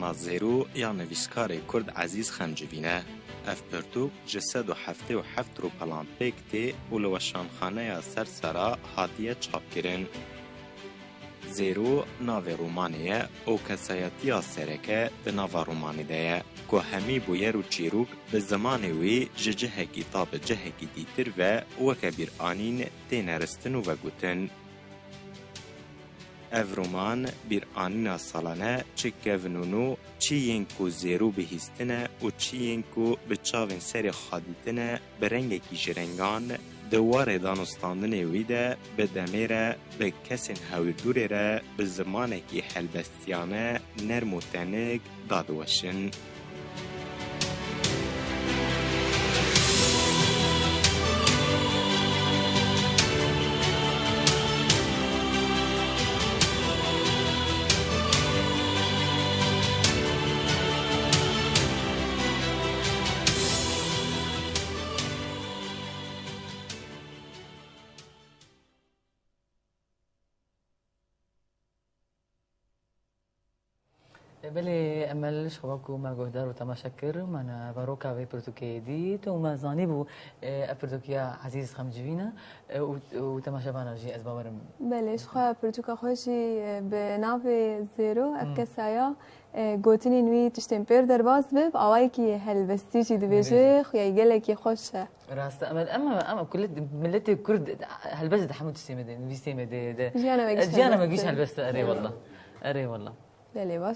Romana Zêro ya nivîskarê Kurd Ezîz Xemcivîne. Ev pirtûk ji 177 ropalan pêk tê û li weşanxaneya Sersera hatiye çapkirin. Zêro navê romanê ye û kesayetiya sereke di nava romanê de ye ku hemî bûyer û çîrok bi zimanê wê ji cihekî ta bi cihekî dîtir ve weke bîranîn têne ristin û vegotin. Ev roman bîranîna salane çi kevnûnû çi yên ku Zêro bihîstine û çi yên ku bi çavên serê xadîtine bi rengekî ji rengan di warê danûstandinê wî de bi demê re bi kesên hewîrdûrê re bi zimanekî helbestiyane nerm û tenik dadiweşin. بله امل شباكو ما جهدار وتماشكر من باروكا في برتوكي ديت وما زاني بو برتوكيا عزيز خمجوينا وتماشا بانا جي ازباورم بله شخوا برتوكا خوشي بناوي زيرو افكسايا گوتنی نوی تشتیم پر در باز بب آوایی که هلبستی چی دویجه خویای گله کی خوشه راست اما كل ملت كرد هلبست حمود تستيمد نوي ستيمد جانا ما جيش هلبست اري والله بله باش